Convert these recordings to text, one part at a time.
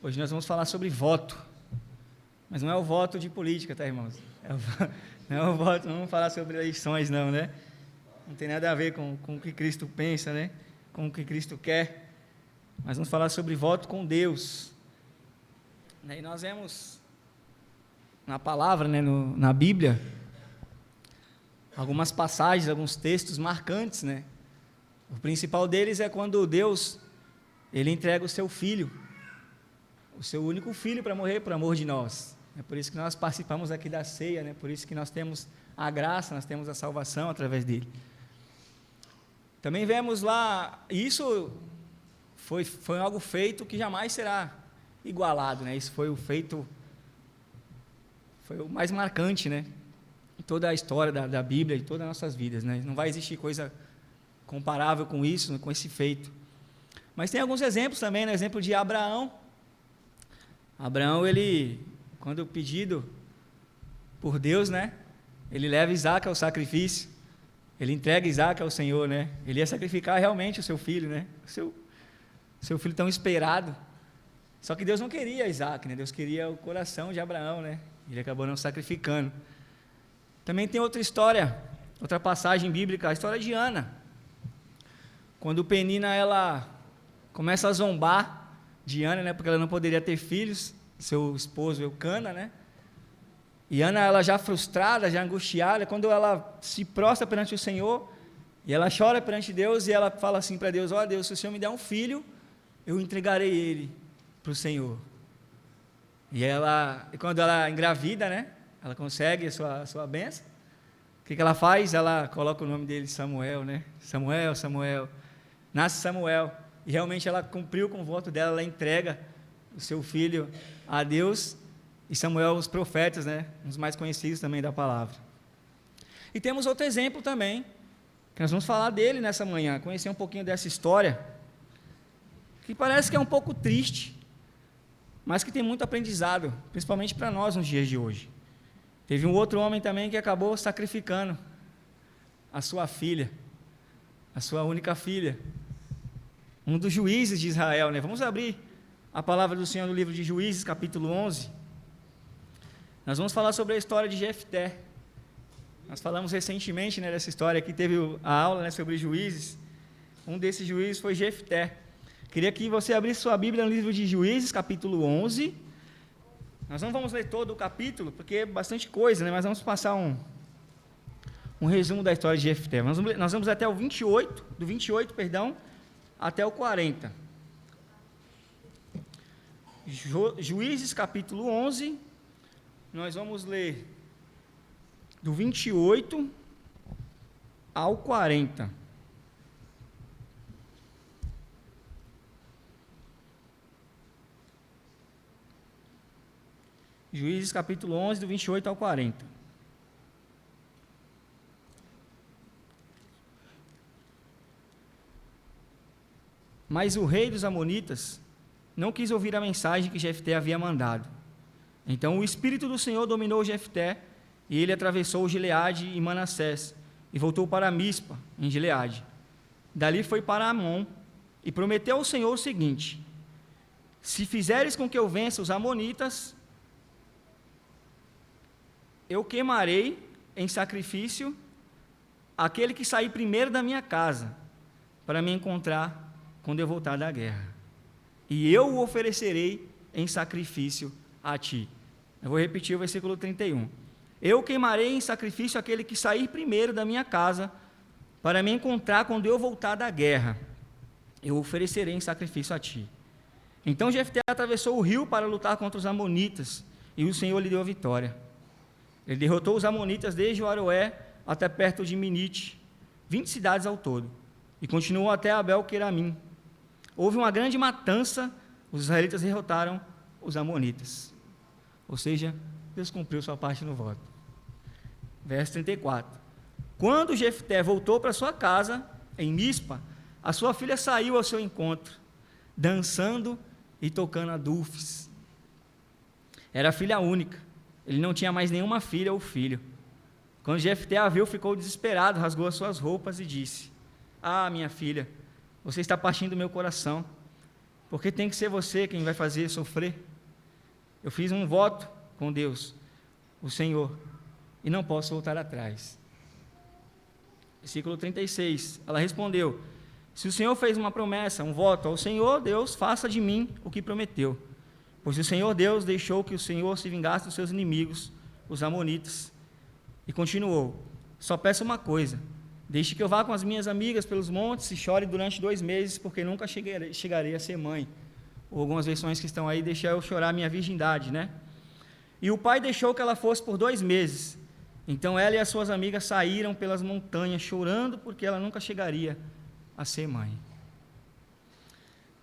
Hoje nós vamos falar sobre voto, mas não é o voto de política, tá, irmãos? Não é o voto, não vamos falar sobre eleições, não, né? Não tem nada a ver com o que Cristo pensa, né? Com o que Cristo quer, mas vamos falar sobre voto com Deus. E nós vemos na palavra, né, na Bíblia, algumas passagens, alguns textos marcantes, né? O principal deles é quando Deus, Ele entrega o seu Filho, o seu único Filho para morrer por amor de nós. É por isso que nós participamos aqui da ceia, né? Por isso que nós temos a graça, nós temos a salvação através dele. Também vemos lá, isso foi algo feito que jamais será igualado, né? Isso foi o mais marcante, né? Em toda a história da Bíblia, de todas as nossas vidas, né? Não vai existir coisa comparável com isso, com esse feito. Mas tem alguns exemplos também, né? Exemplo de Abraão. Abraão, ele, quando pedido por Deus, né? Ele leva Isaac ao sacrifício. Ele entrega Isaac ao Senhor, né? Ele ia sacrificar realmente o seu filho, né? Seu filho tão esperado. Só que Deus não queria Isaac, né? Deus queria o coração de Abraão, né? Ele acabou não sacrificando. Também tem outra história, outra passagem bíblica, a história de Ana. Quando Penina, ela começa a zombar de Ana, né? Porque ela não poderia ter filhos, seu esposo Eucana, né? E Ana, ela já frustrada, já angustiada, quando ela se prostra perante o Senhor, e ela chora perante Deus, e ela fala assim para Deus: ó Deus, se o Senhor me der um filho, eu entregarei ele para o Senhor. E quando ela engravida, né, ela consegue a sua bênção, o que ela faz? Ela coloca o nome dele Samuel, né? Samuel. Nasce Samuel, e realmente ela cumpriu com o voto dela, ela entrega o seu filho a Deus, e Samuel, os profetas, né, um dos mais conhecidos também da palavra. E temos outro exemplo também, que nós vamos falar dele nessa manhã, conhecer um pouquinho dessa história, que parece que é um pouco triste, mas que tem muito aprendizado, principalmente para nós nos dias de hoje. Teve um outro homem também que acabou sacrificando a sua filha, a sua única filha, um dos juízes de Israel, né? Vamos abrir a palavra do Senhor no livro de Juízes, capítulo 11. Nós vamos falar sobre a história de Jefté. Nós falamos recentemente, né, dessa história aqui, teve a aula, né, sobre juízes. Um desses juízes foi Jefté. Queria que você abrisse sua Bíblia no livro de Juízes, capítulo 11. Nós não vamos ler todo o capítulo, porque é bastante coisa, né, mas vamos passar um resumo da história de Jefté. Nós vamos até o 28, do 28, até o 40. Juízes, capítulo 11, nós vamos ler do 28 ao 40. Juízes, capítulo 11, do 28 ao 40. Mas o rei dos Amonitas não quis ouvir a mensagem que Jefté havia mandado. Então o Espírito do Senhor dominou Jefté, e ele atravessou Gileade e Manassés, e voltou para Mispa, em Gileade. Dali foi para Amon, e prometeu ao Senhor o seguinte: se fizeres com que eu vença os Amonitas, eu queimarei em sacrifício aquele que sair primeiro da minha casa, para me encontrar quando eu voltar da guerra, e eu o oferecerei em sacrifício a ti. Eu vou repetir o versículo 31. Eu queimarei em sacrifício aquele que sair primeiro da minha casa, para me encontrar quando eu voltar da guerra, eu o oferecerei em sacrifício a ti. Então Jefté atravessou o rio para lutar contra os Amonitas, e o Senhor lhe deu a vitória. Ele derrotou os Amonitas desde o Aroé até perto de Minite, 20 cidades ao todo, e continuou até Abel-Queramim. Houve uma grande matança, os israelitas derrotaram os Amonitas. Ou seja, Deus cumpriu sua parte no voto. Verso 34. Quando Jefté voltou para sua casa, em Mispa, a sua filha saiu ao seu encontro, dançando e tocando adufes. Era filha única, ele não tinha mais nenhuma filha ou filho. Quando Jefté a viu, ficou desesperado, rasgou as suas roupas e disse: ah, minha filha, você está partindo do meu coração, Porque tem que ser você quem vai fazer sofrer. Eu fiz um voto com Deus, o Senhor, e não posso voltar atrás. Versículo 36, ela respondeu: se o Senhor fez uma promessa, um voto ao Senhor Deus, faça de mim o que prometeu. Pois o Senhor Deus deixou que o Senhor se vingasse dos seus inimigos, os amonitas. E continuou: só peço uma coisa, deixe que eu vá com as minhas amigas pelos montes e chore durante 2 meses, porque nunca chegarei a ser mãe. Ou algumas versões que estão aí, deixa eu chorar minha virgindade, né? E o pai deixou que ela fosse por 2 meses. Então ela e as suas amigas saíram pelas montanhas, chorando, porque ela nunca chegaria a ser mãe.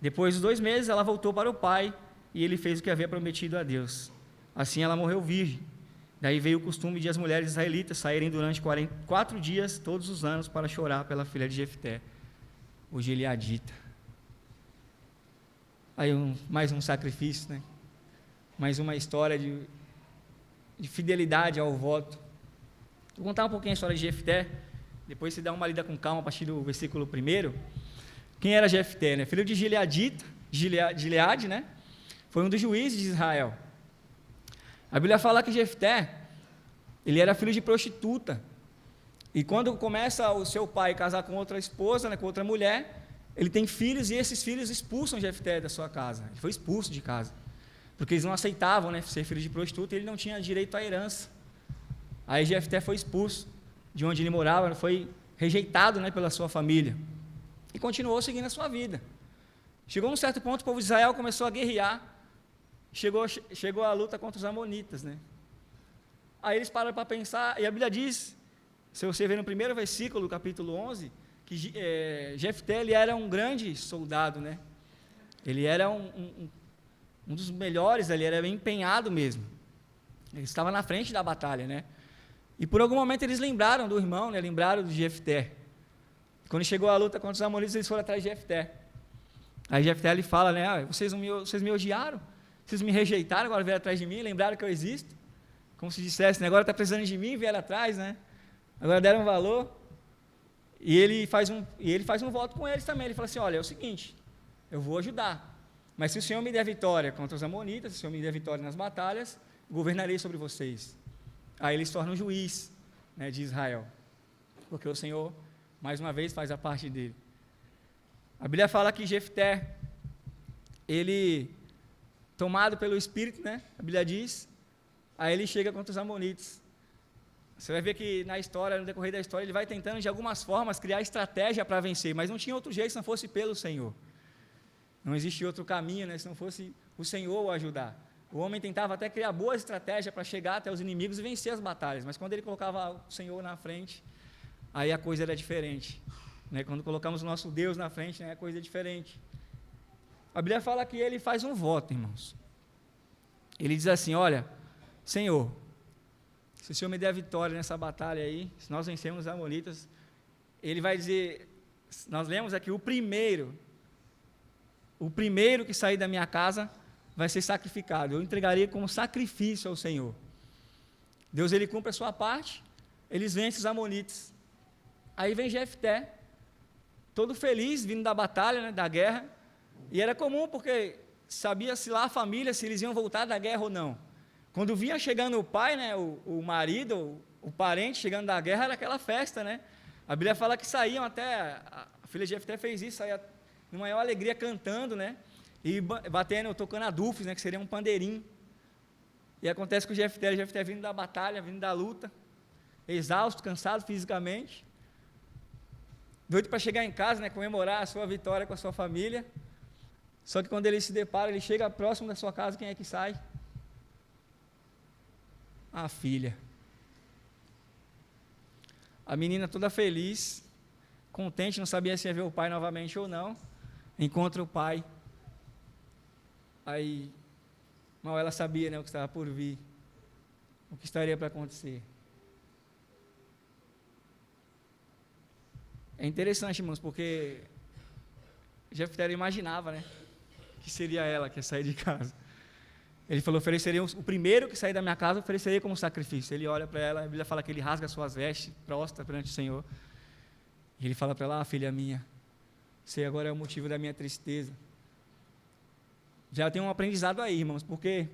Depois dos 2 meses, ela voltou para o pai, e ele fez o que havia prometido a Deus. Assim ela morreu virgem. Daí veio o costume de as mulheres israelitas saírem durante 4 dias, todos os anos, para chorar pela filha de Jefté, o gileadita. Aí mais um sacrifício, né? Mais uma história de fidelidade ao voto. Vou contar um pouquinho a história de Jefté, depois você dá uma lida com calma a partir do versículo 1. Quem era Jefté, né? Filho de Gileade, né? Foi um dos juízes de Israel. A Bíblia fala que Jefté, ele era filho de prostituta, e quando começa o seu pai casar com outra esposa, né, com outra mulher, ele tem filhos, e esses filhos expulsam Jefté da sua casa. Ele foi expulso de casa, porque eles não aceitavam, né, ser filho de prostituta, e ele não tinha direito à herança. Aí Jefté foi expulso de onde ele morava, foi rejeitado, né, pela sua família, e continuou seguindo a sua vida. Chegou um certo ponto, o povo de Israel começou a guerrear, chegou a luta contra os amonitas, né? Aí eles pararam para pensar, e a Bíblia diz, se você ver no primeiro versículo do capítulo 11, que Jefté, ele era um grande soldado, né? Ele era um dos melhores ali, era bem empenhado mesmo. Ele estava na frente da batalha, né? E por algum momento eles lembraram do irmão, né? Lembraram de Jefté. Quando chegou a luta contra os amonitas, eles foram atrás de Jefté. Aí Jefté, ele fala, né? Vocês me odiaram? Vocês me rejeitaram, agora vieram atrás de mim, lembraram que eu existo? Como se dissesse, né? Agora está precisando de mim, vieram atrás, né? Agora deram valor. E ele faz um voto com eles também. Ele fala assim: olha, é o seguinte, eu vou ajudar, mas se o Senhor me der vitória contra os amonitas, se o Senhor me der vitória nas batalhas, governarei sobre vocês. Aí ele se torna um juiz, né, de Israel, porque o Senhor, mais uma vez, faz a parte dele. A Bíblia fala que Jefté, ele, tomado pelo Espírito, né, a Bíblia diz, aí ele chega contra os amonitas. Você vai ver que na história, no decorrer da história, ele vai tentando de algumas formas criar estratégia para vencer, mas não tinha outro jeito se não fosse pelo Senhor. Não existia outro caminho, né, se não fosse o Senhor o ajudar. O homem tentava até criar boa estratégia para chegar até os inimigos e vencer as batalhas, mas quando ele colocava o Senhor na frente, aí a coisa era diferente, né? Quando colocamos o nosso Deus na frente, né, a coisa é diferente. A Bíblia fala que ele faz um voto, irmãos. Ele diz assim: olha, Senhor, se o Senhor me der a vitória nessa batalha aí, se nós vencermos os amonitas, ele vai dizer, nós lemos aqui, o primeiro que sair da minha casa vai ser sacrificado, eu entregarei como sacrifício ao Senhor. Deus, ele cumpre a sua parte, eles vencem os amonitas. Aí vem Jefté, todo feliz, vindo da batalha, né, da guerra, e era comum, porque sabia-se lá a família, se eles iam voltar da guerra ou não. Quando vinha chegando o pai, né, o marido, o parente chegando da guerra, era aquela festa, né? A Bíblia fala que saíam até, a filha de Jefté fez isso, saía numa maior alegria cantando, né? E batendo, tocando adufes, né, que seria um pandeirinho. E acontece que o Jefté vindo da batalha, vindo da luta, exausto, cansado fisicamente, doido para chegar em casa, né, comemorar a sua vitória com a sua família. Só que quando ele se depara, ele chega próximo da sua casa, quem é que sai? A filha. A menina toda feliz, contente, não sabia se ia ver o pai novamente ou não, encontra o pai. Aí, mal ela sabia, né, o que estava por vir, o que estaria para acontecer. É interessante, irmãos, porque Jefté imaginava, né, que seria ela que ia sair de casa. Ele falou: ofereceria o primeiro que sair da minha casa, ofereceria como sacrifício. Ele olha para ela, a Bíblia fala que ele rasga suas vestes, prostra perante o Senhor. E ele fala para ela: filha minha, você agora é o motivo da minha tristeza. Já tem um aprendizado aí, irmãos, porque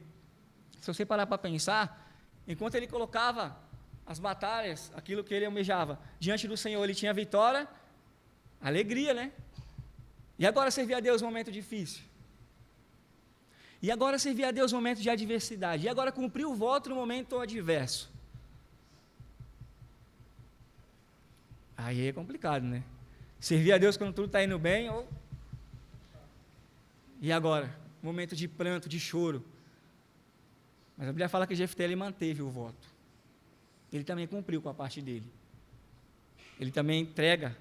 se você parar para pensar, enquanto ele colocava as batalhas, aquilo que ele almejava, diante do Senhor, ele tinha vitória, alegria, né? E agora servir a Deus no momento difícil. E agora servir a Deus no momento de adversidade. E agora cumprir o voto no momento adverso. Aí é complicado, né? Servir a Deus quando tudo está indo bem, ou... E agora? Momento de pranto, de choro. Mas a Bíblia fala que Jefté, ele manteve o voto. Ele também cumpriu com a parte dele. Ele também entrega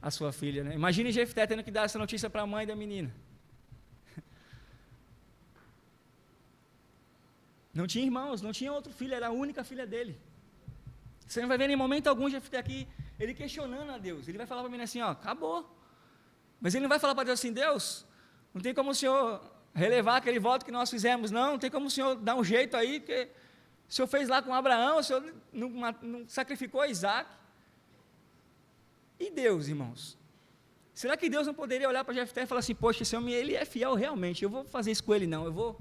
a sua filha, né? Imagine Jefté tendo que dar essa notícia para a mãe da menina. Não tinha irmãos, não tinha outro filho, era a única filha dele. Você não vai ver em momento algum Jefté aqui, ele questionando a Deus. Ele vai falar para a menina assim, ó, acabou. Mas ele não vai falar para Deus assim, Deus, não tem como o Senhor relevar aquele voto que nós fizemos, não tem como o Senhor dar um jeito aí, porque o Senhor fez lá com Abraão, o Senhor não sacrificou Isaac. E Deus, irmãos? Será que Deus não poderia olhar para Jefté e falar assim, poxa, esse homem, ele é fiel realmente, eu vou fazer isso com ele não, eu vou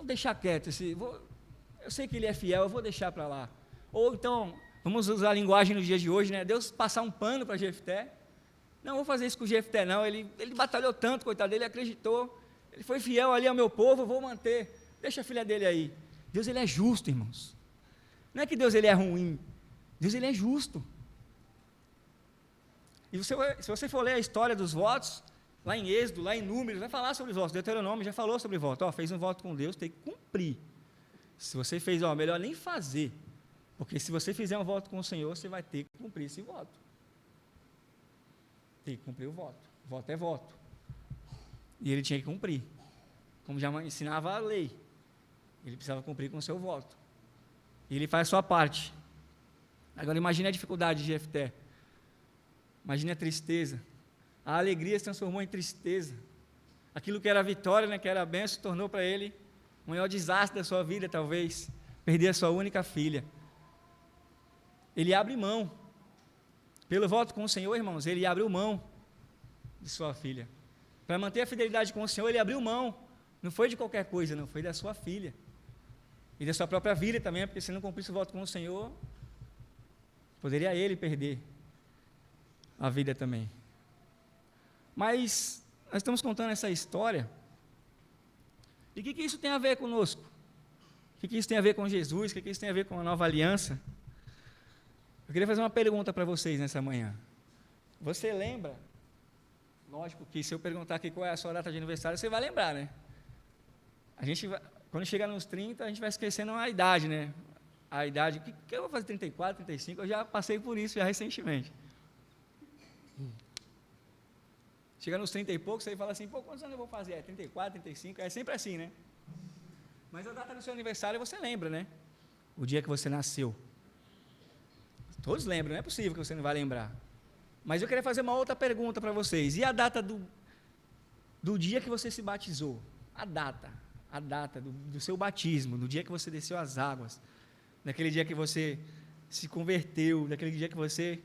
deixar quieto, eu sei que ele é fiel, eu vou deixar para lá. Ou então, vamos usar a linguagem nos dias de hoje, né? Deus passar um pano para Jefté. Não vou fazer isso com o Jefté não, ele batalhou tanto, coitado dele, acreditou, ele foi fiel ali ao meu povo, eu vou manter, deixa a filha dele aí. Deus, ele é justo, irmãos. Não é que Deus, ele é ruim, Deus, ele é justo. E se você for ler a história dos votos, lá em Êxodo, lá em Números, vai falar sobre os votos. Deuteronômio já falou sobre voto. Fez um voto com Deus, tem que cumprir. Se você fez, melhor nem fazer. Porque se você fizer um voto com o Senhor, você vai ter que cumprir esse voto. Tem que cumprir o voto. Voto é voto. E ele tinha que cumprir. Como já ensinava a lei. Ele precisava cumprir com o seu voto. E ele faz a sua parte. Agora imagine a dificuldade de Jefté. Imagine a tristeza. A alegria se transformou em tristeza. Aquilo que era vitória, né, que era bênção, se tornou para ele o maior desastre da sua vida, talvez. Perder a sua única filha. Ele abre mão. Pelo voto com o Senhor, irmãos, ele abriu mão de sua filha. Para manter a fidelidade com o Senhor, ele abriu mão. Não foi de qualquer coisa, não, foi da sua filha. E da sua própria vida também, porque se não cumprisse o voto com o Senhor, poderia ele perder a vida também. Mas nós estamos contando essa história. E o que isso tem a ver conosco? O que isso tem a ver com Jesus? O que isso tem a ver com a nova aliança? Eu queria fazer uma pergunta para vocês nessa manhã. Você lembra? Lógico que se eu perguntar aqui qual é a sua data de aniversário, você vai lembrar, né? Quando chegar nos 30, a gente vai esquecendo a idade, né? A idade, que eu vou fazer 34, 35, eu já passei por isso já recentemente. Chega nos 30 e poucos, você fala assim, quantos anos eu vou fazer? 34, 35, é sempre assim, né? Mas a data do seu aniversário você lembra, né? O dia que você nasceu. Todos lembram, não é possível que você não vai lembrar. Mas eu queria fazer uma outra pergunta para vocês. E a data do dia que você se batizou? A data do seu batismo, do dia que você desceu as águas, daquele dia que você se converteu, daquele dia que você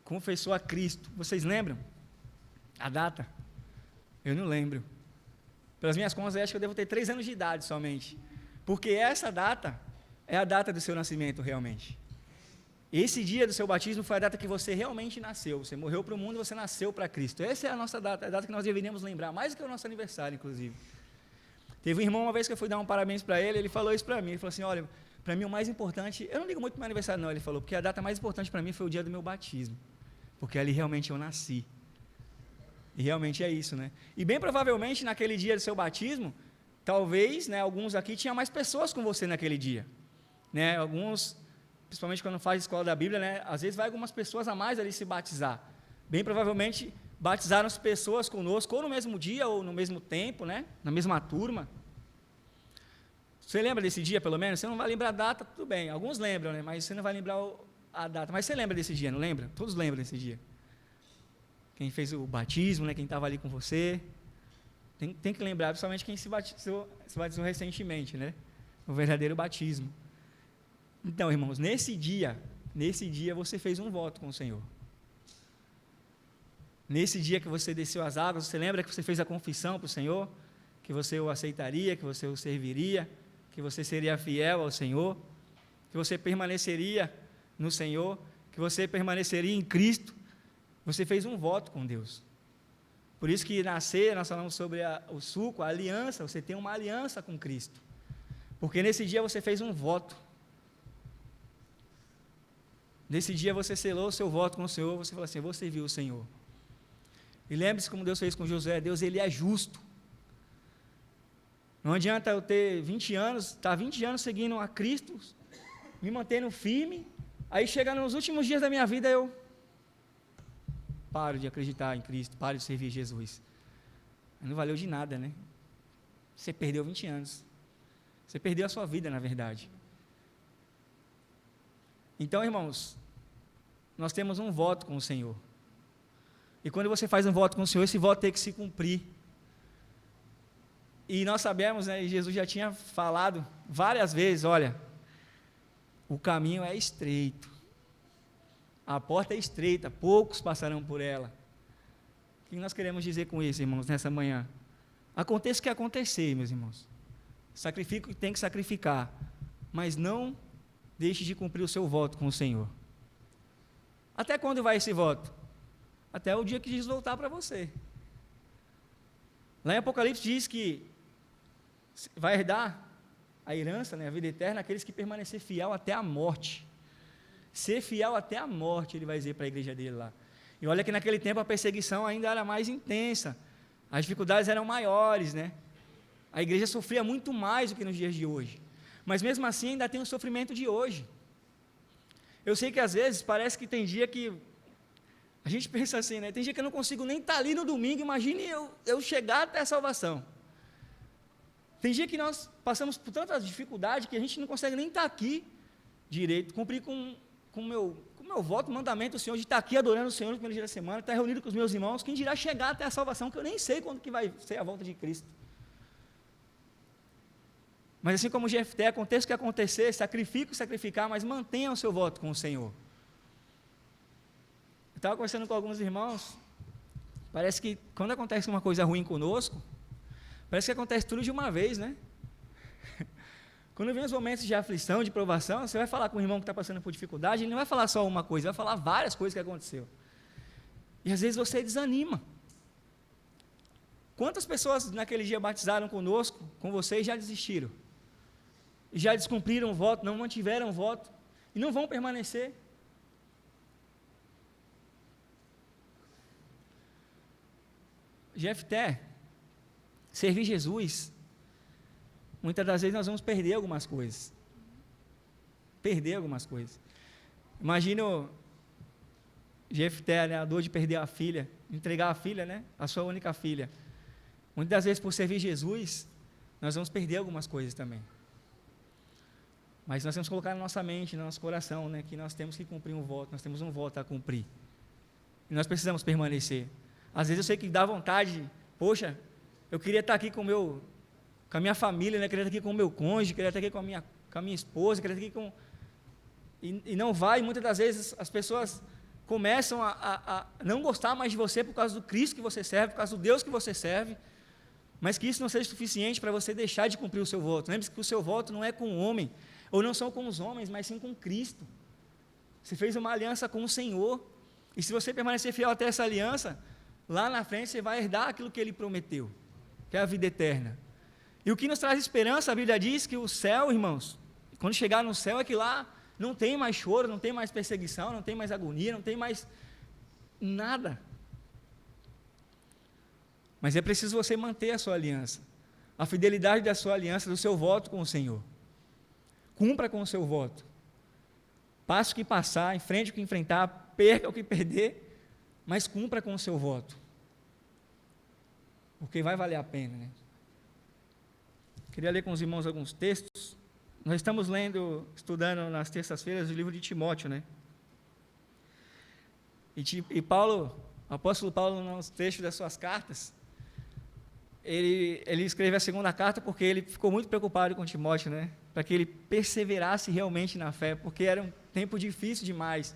confessou a Cristo. Vocês lembram? A data? Eu não lembro. Pelas minhas contas, eu acho que eu devo ter 3 anos de idade somente. Porque essa data é a data do seu nascimento realmente. Esse dia do seu batismo foi a data que você realmente nasceu. Você morreu para o mundo e você nasceu para Cristo. Essa é a nossa data, a data que nós deveríamos lembrar, mais do que o nosso aniversário, inclusive. Teve um irmão, uma vez que eu fui dar um parabéns para ele, ele falou isso para mim. Ele falou assim, olha, para mim o mais importante, eu não ligo muito para o meu aniversário não, ele falou, porque a data mais importante para mim foi o dia do meu batismo. Porque ali realmente eu nasci. E realmente é isso, né? E bem provavelmente naquele dia do seu batismo, talvez, né, alguns aqui tinham mais pessoas com você naquele dia. Né? Alguns, principalmente quando faz escola da Bíblia, né, às vezes vai algumas pessoas a mais ali se batizar. Bem provavelmente batizaram-se pessoas conosco, ou no mesmo dia, ou no mesmo tempo, né, na mesma turma. Você lembra desse dia, pelo menos? Você não vai lembrar a data, tudo bem. Alguns lembram, né, mas você não vai lembrar a data. Mas você lembra desse dia, não lembra? Todos lembram desse dia. Quem fez o batismo, né, quem estava ali com você. Tem que lembrar, principalmente quem se batizou recentemente, né? O verdadeiro batismo. Então, irmãos, nesse dia você fez um voto com o Senhor. Nesse dia que você desceu as águas, você lembra que você fez a confissão para o Senhor? Que você o aceitaria, que você o serviria, que você seria fiel ao Senhor, que você permaneceria no Senhor, que você permaneceria em Cristo. Você fez um voto com Deus. Por isso que na ceia nós falamos sobre o suco, a aliança, você tem uma aliança com Cristo. Porque nesse dia você fez um voto. Nesse dia você selou o seu voto com o Senhor, você falou assim, eu vou servir o Senhor. E lembre-se como Deus fez com Josué, Deus ele é justo. Não adianta eu ter 20 anos, estar 20 anos seguindo a Cristo, me mantendo firme, aí chega nos últimos dias da minha vida eu paro de acreditar em Cristo, paro de servir Jesus. Não valeu de nada, né? Você perdeu 20 anos. Você perdeu a sua vida, na verdade. Então, irmãos, nós temos um voto com o Senhor. E quando você faz um voto com o Senhor, esse voto tem que se cumprir. E nós sabemos, né, e Jesus já tinha falado várias vezes, olha, o caminho é estreito. A porta é estreita, poucos passarão por ela. O que nós queremos dizer com isso, irmãos, nessa manhã? Aconteça o que acontecer, meus irmãos. Sacrifica o que tem que sacrificar, mas não deixe de cumprir o seu voto com o Senhor. Até quando vai esse voto? Até o dia que Jesus voltar para você. Lá em Apocalipse diz que vai herdar a herança, né, a vida eterna, aqueles que permanecer fiel até a morte. Ser fiel até a morte, ele vai dizer para a igreja dele lá. E olha que naquele tempo a perseguição ainda era mais intensa, as dificuldades eram maiores, né? A igreja sofria muito mais do que nos dias de hoje, mas mesmo assim ainda tem o sofrimento de hoje. Eu sei que às vezes parece que tem dia que a gente pensa assim, né? Tem dia que eu não consigo nem estar ali no domingo, imagine eu chegar até a salvação. Tem dia que nós passamos por tanta dificuldade que a gente não consegue nem estar aqui direito, cumprir com o meu voto, mandamento do Senhor, de estar aqui adorando o Senhor no primeiro dia da semana, estar reunido com os meus irmãos, quem dirá chegar até a salvação, que eu nem sei quando que vai ser a volta de Cristo. Mas assim como Jefté, aconteça o que acontecer, sacrifique o sacrificar, mas mantenha o seu voto com o Senhor. Eu estava conversando com alguns irmãos, parece que quando acontece uma coisa ruim conosco, parece que acontece tudo de uma vez, né? Quando vem os momentos de aflição, de provação, você vai falar com o irmão que está passando por dificuldade, ele não vai falar só uma coisa, vai falar várias coisas que aconteceu. E às vezes você desanima. Quantas pessoas naquele dia batizaram conosco, com vocês, já desistiram? E já descumpriram o voto, não mantiveram o voto, e não vão permanecer. Jefté, servir Jesus, muitas das vezes nós vamos perder algumas coisas. Imagina Jefté, né, a dor de perder a filha, entregar a filha, né, a sua única filha. Muitas das vezes, por servir Jesus, nós vamos perder algumas coisas também. Mas nós temos que colocar na nossa mente, no nosso coração, né, que nós temos que cumprir um voto, nós temos um voto a cumprir. E nós precisamos permanecer. Às vezes eu sei que dá vontade, poxa, eu queria estar aqui com a minha família, né, queria estar aqui com o meu cônjuge, queria estar aqui com a minha esposa, queria estar aqui com... E não vai, e muitas das vezes as pessoas começam a não gostar mais de você por causa do Cristo que você serve, por causa do Deus que você serve, mas que isso não seja suficiente para você deixar de cumprir o seu voto. Lembre-se que o seu voto não é com o homem, ou não são com os homens, mas sim com Cristo. Você fez uma aliança com o Senhor, e se você permanecer fiel até essa aliança, lá na frente você vai herdar aquilo que Ele prometeu, que é a vida eterna. E o que nos traz esperança, a Bíblia diz que o céu, irmãos, quando chegar no céu é que lá não tem mais choro, não tem mais perseguição, não tem mais agonia, não tem mais nada. Mas é preciso você manter a sua aliança, a fidelidade da sua aliança, do seu voto com o Senhor. Cumpra com o seu voto. Passe o que passar, enfrente o que enfrentar, perca o que perder, mas cumpra com o seu voto. Porque vai valer a pena, né? Queria ler com os irmãos alguns textos. Nós estamos estudando nas terças-feiras o livro de Timóteo, né? E Paulo, o apóstolo Paulo, nos trechos das suas cartas, ele escreve a segunda carta porque ele ficou muito preocupado com Timóteo, né? Para que ele perseverasse realmente na fé, porque era um tempo difícil demais.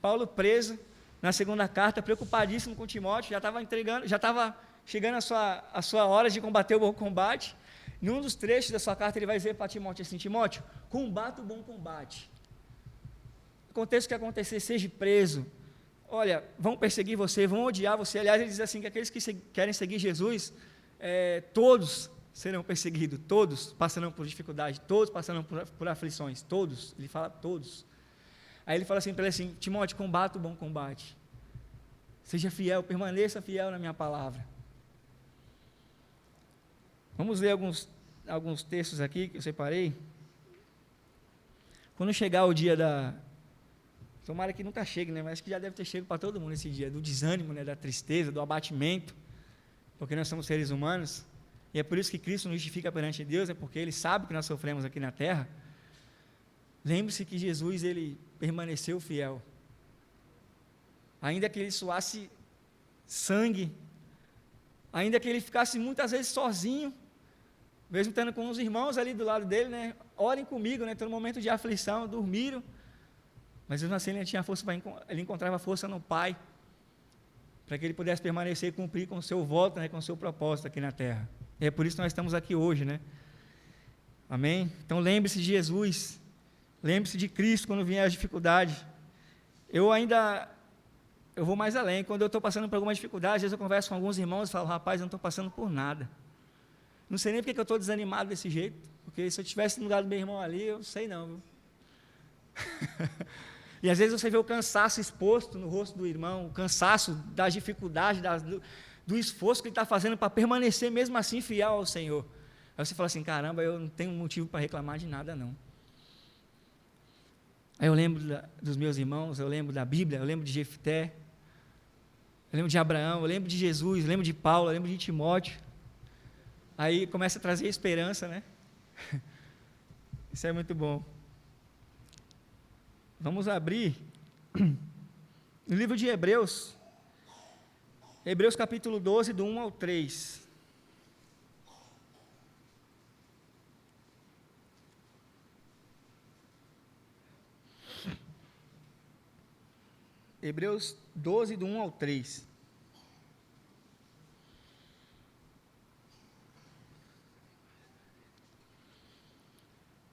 Paulo preso, na segunda carta, preocupadíssimo com Timóteo, já estava chegando a sua hora de combater o bom combate. Num dos trechos da sua carta, ele vai dizer para Timóteo assim: Timóteo, combata o bom combate. Aconteça o que acontecer, seja preso. Olha, vão perseguir você, vão odiar você. Aliás, ele diz assim, que aqueles que querem seguir Jesus, todos serão perseguidos, todos passarão por dificuldade, todos passarão por aflições, todos. Ele fala todos. Aí ele fala assim para ele assim: Timóteo, combata o bom combate. Seja fiel, permaneça fiel na minha palavra. Vamos ler alguns textos aqui que eu separei. Quando chegar o dia tomara que nunca chegue, né? Mas acho que já deve ter chegado para todo mundo esse dia, do desânimo, né? Da tristeza, do abatimento, porque nós somos seres humanos, e é por isso que Cristo nos justifica perante Deus, é porque Ele sabe que nós sofremos aqui na terra. Lembre-se que Jesus, Ele permaneceu fiel, ainda que Ele suasse sangue, ainda que Ele ficasse muitas vezes sozinho, mesmo estando com os irmãos ali do lado dele, né? Orem comigo, né? Estou no momento de aflição, dormiram, mas mesmo assim ele tinha força ele encontrava força no Pai, para que ele pudesse permanecer e cumprir com o seu voto, né? Com o seu propósito aqui na terra. E é por isso que nós estamos aqui hoje, né? Amém? Então lembre-se de Jesus, lembre-se de Cristo quando vier as dificuldades. Eu vou mais além. Quando eu estou passando por alguma dificuldade, às vezes eu converso com alguns irmãos e falo: rapaz, eu não estou passando por nada. Não sei nem porque eu estou desanimado desse jeito, porque se eu estivesse no lugar do meu irmão ali, eu não sei não, viu? E às vezes você vê o cansaço exposto no rosto do irmão, o cansaço das dificuldades, do esforço que ele está fazendo para permanecer mesmo assim fiel ao Senhor. Aí você fala assim: caramba, eu não tenho motivo para reclamar de nada não. Aí eu lembro dos meus irmãos, eu lembro da Bíblia, eu lembro de Jefté, eu lembro de Abraão, eu lembro de Jesus, eu lembro de Paulo, eu lembro de Timóteo. Aí começa a trazer esperança, né? Isso é muito bom. Vamos abrir no livro de Hebreus, Hebreus capítulo 12, do 1 ao 3. Hebreus 12, do 1 ao 3.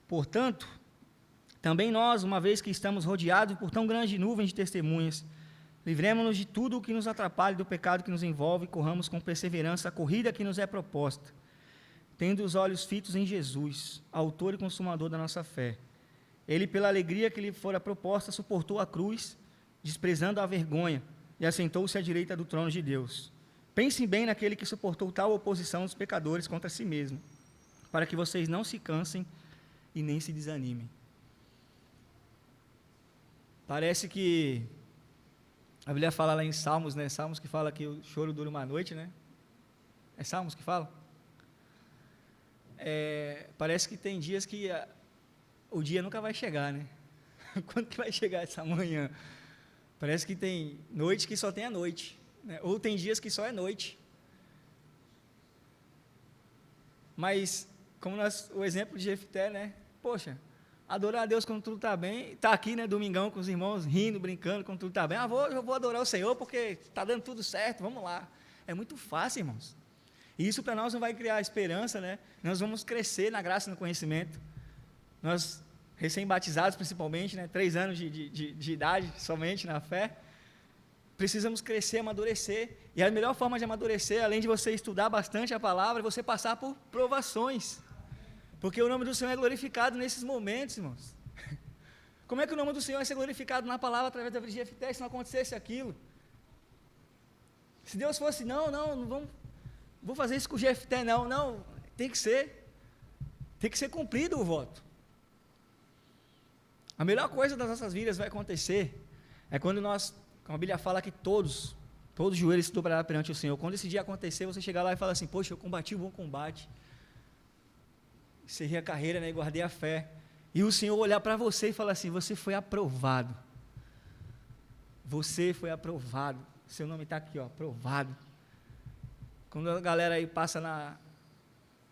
Portanto, também nós, uma vez que estamos rodeados por tão grande nuvem de testemunhas, livremos-nos de tudo o que nos atrapalha, do pecado que nos envolve, e corramos com perseverança a corrida que nos é proposta, tendo os olhos fitos em Jesus, autor e consumador da nossa fé. Ele, pela alegria que lhe fora proposta, suportou a cruz, desprezando a vergonha, e assentou-se à direita do trono de Deus. Pensem bem naquele que suportou tal oposição dos pecadores contra si mesmo, para que vocês não se cansem e nem se desanimem. Parece que a Bíblia fala lá em Salmos, né? Salmos que fala que o choro dura uma noite, né? É Salmos que fala? Parece que tem dias que o dia nunca vai chegar, né? Quando que vai chegar essa manhã? Parece que tem noite que só tem a noite, né? Ou tem dias que só é noite. Mas, como o exemplo de Jefté, né? Poxa, adorar a Deus quando tudo está bem, está aqui, né, domingão com os irmãos, rindo, brincando, quando tudo está bem. Eu vou adorar o Senhor porque está dando tudo certo, vamos lá. É muito fácil, irmãos. E isso para nós não vai criar esperança, né? Nós vamos crescer na graça e no conhecimento. Nós, recém-batizados principalmente, né, 3 anos de idade somente na fé, precisamos crescer, amadurecer. E a melhor forma de amadurecer, além de você estudar bastante a palavra, é você passar por provações. Porque o nome do Senhor é glorificado nesses momentos, irmãos. Como é que o nome do Senhor vai ser glorificado na palavra através da vida de Jefté se não acontecesse aquilo? Se Deus fosse, não vou fazer isso com o Jefté, não, tem que ser cumprido o voto. A melhor coisa das nossas vidas vai acontecer é quando nós, como a Bíblia fala que todos os joelhos se dobrarão perante o Senhor. Quando esse dia acontecer, você chegar lá e falar assim: poxa, eu combati o bom combate, encerrei a carreira, né, e guardei a fé, e o Senhor olhar para você e falar assim: você foi aprovado, seu nome está aqui, ó, aprovado. Quando a galera aí passa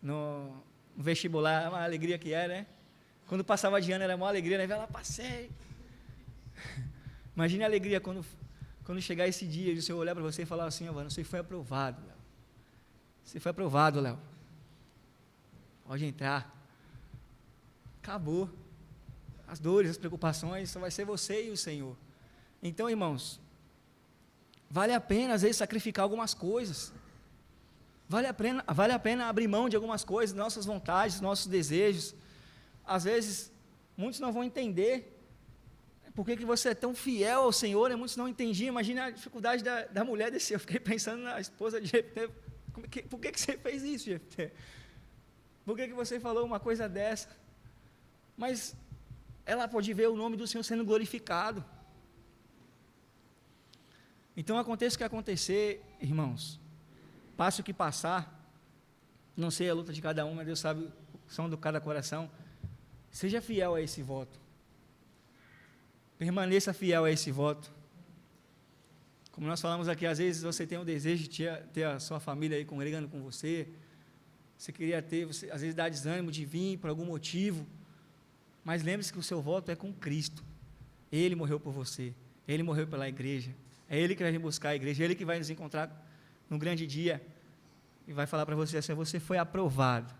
no vestibular, é uma alegria que é, né? Quando passava de ano era uma alegria, né? Vai lá, passei. Imagine a alegria quando quando chegar esse dia, e o Senhor olhar para você e falar assim: ó, você foi aprovado, Léo. Você foi aprovado, Léo. Pode entrar. Acabou. As dores, as preocupações, só vai ser você e o Senhor. Então, irmãos, vale a pena, às vezes, sacrificar algumas coisas. Vale a pena abrir mão de algumas coisas, nossas vontades, nossos desejos. Às vezes, muitos não vão entender por que você é tão fiel ao Senhor, né? Muitos não entendiam. Imagina a dificuldade da mulher desse. Eu fiquei pensando na esposa de Jefté. Por que você fez isso, Jefté? Por que você falou uma coisa dessa? Mas ela pode ver o nome do Senhor sendo glorificado. Então, aconteça o que acontecer, irmãos, passe o que passar, não sei a luta de cada um, mas Deus sabe o som do cada coração, seja fiel a esse voto, permaneça fiel a esse voto. Como nós falamos aqui, às vezes você tem o desejo de ter a sua família aí congregando com você, você queria ter, você, às vezes dá desânimo de vir por algum motivo, mas lembre-se que o seu voto é com Cristo. Ele morreu por você, Ele morreu pela igreja, é Ele que vai vir buscar a igreja, é Ele que vai nos encontrar no grande dia e vai falar para você assim: você foi aprovado,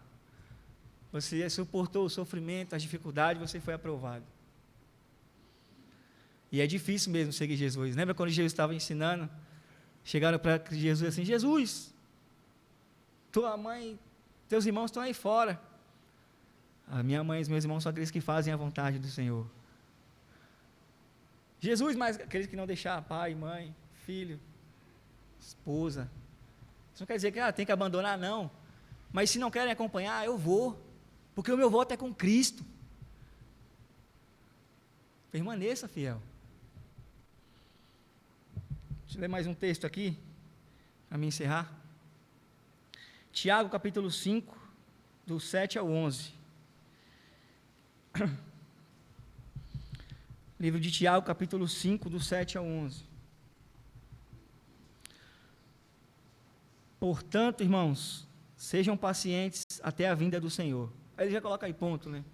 você suportou o sofrimento, as dificuldades, você foi aprovado. E é difícil mesmo seguir Jesus. Lembra quando Jesus estava ensinando, chegaram para Jesus assim: Jesus, tua mãe, teus irmãos estão aí fora. A minha mãe e os meus irmãos são aqueles que fazem a vontade do Senhor. Jesus, mas aqueles que não deixaram pai, mãe, filho, esposa. Isso não quer dizer que tem que abandonar, não. Mas se não querem acompanhar, eu vou, porque o meu voto é com Cristo. Permaneça fiel. Deixa eu ler mais um texto aqui, para me encerrar. Tiago, capítulo 5, do 7 ao 11. Livro de Tiago, capítulo 5, do 7 ao 11. Portanto, irmãos, sejam pacientes até a vinda do Senhor. Aí ele já coloca aí ponto, né?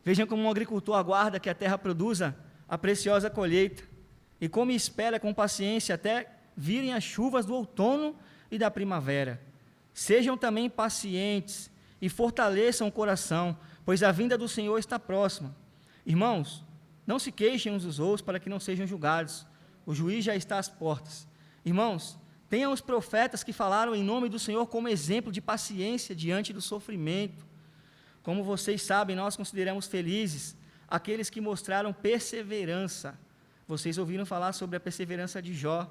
Vejam como um agricultor aguarda que a terra produza a preciosa colheita, e como espera com paciência até virem as chuvas do outono e da primavera. Sejam também pacientes e fortaleçam o coração, pois a vinda do Senhor está próxima. Irmãos, não se queixem uns dos outros para que não sejam julgados. O juiz já está às portas. Irmãos, tenham os profetas que falaram em nome do Senhor como exemplo de paciência diante do sofrimento. Como vocês sabem, nós consideramos felizes aqueles que mostraram perseverança. Vocês ouviram falar sobre a perseverança de Jó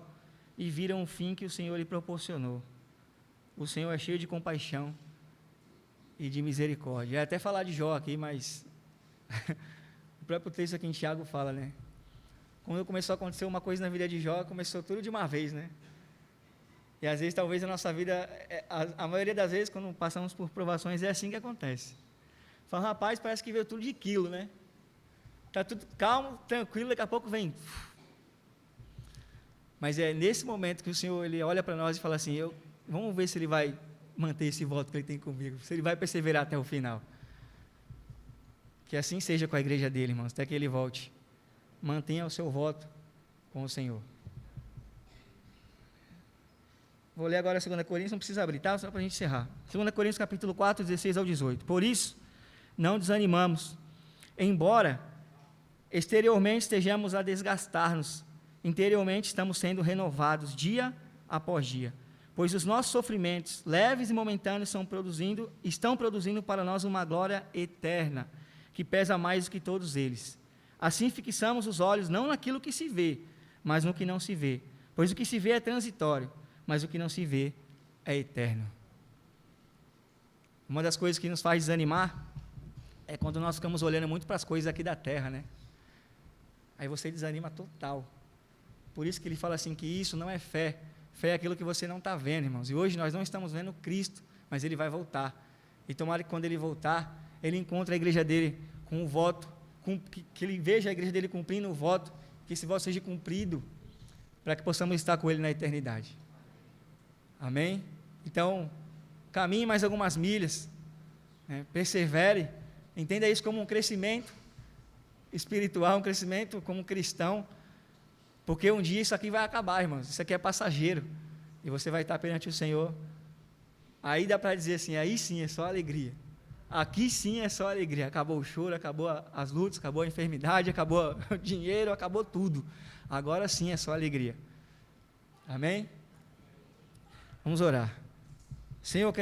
e viram o fim que o Senhor lhe proporcionou. O Senhor é cheio de compaixão e de misericórdia. É até falar de Jó aqui, mas o próprio texto aqui em Tiago fala, né? Quando começou a acontecer uma coisa na vida de Jó, começou tudo de uma vez, né? E às vezes, talvez a nossa vida, a maioria das vezes, quando passamos por provações, é assim que acontece. Fala, rapaz, parece que veio tudo de quilo, né? Está tudo calmo, tranquilo, daqui a pouco vem. Mas é nesse momento que o Senhor ele olha para nós e fala assim: vamos ver se Ele vai manter esse voto que Ele tem comigo, se Ele vai perseverar até o final. Que assim seja com a igreja dele, irmãos, até que Ele volte. Mantenha o seu voto com o Senhor. Vou ler agora 2 Coríntios, não precisa abrir, tá? Só para a gente encerrar. 2 Coríntios capítulo 4, 16 ao 18. Por isso, não desanimamos, embora exteriormente estejamos a desgastar-nos, interiormente estamos sendo renovados dia após dia, pois os nossos sofrimentos, leves e momentâneos, estão produzindo para nós uma glória eterna, que pesa mais do que todos eles. Assim fixamos os olhos não naquilo que se vê, mas no que não se vê, pois o que se vê é transitório, mas o que não se vê é eterno. Uma das coisas que nos faz desanimar é quando nós ficamos olhando muito para as coisas aqui da terra, né? Aí você desanima total. Por isso que ele fala assim, que isso não é fé. Fé é aquilo que você não está vendo, irmãos. E hoje nós não estamos vendo Cristo, mas Ele vai voltar. E tomara que quando Ele voltar, Ele encontre a igreja dele com o voto, que Ele veja a igreja dele cumprindo o voto, que esse voto seja cumprido, para que possamos estar com Ele na eternidade. Amém? Então, caminhe mais algumas milhas, né? Persevere, entenda isso como um crescimento espiritual, um crescimento como cristão, Porque um dia isso aqui vai acabar, irmãos. Isso aqui é passageiro. E você vai estar perante o Senhor. Aí dá para dizer assim, aí sim é só alegria. Aqui sim é só alegria. Acabou o choro, acabou as lutas, acabou a enfermidade, acabou o dinheiro, acabou tudo. Agora sim é só alegria. Amém? Vamos orar. Senhor,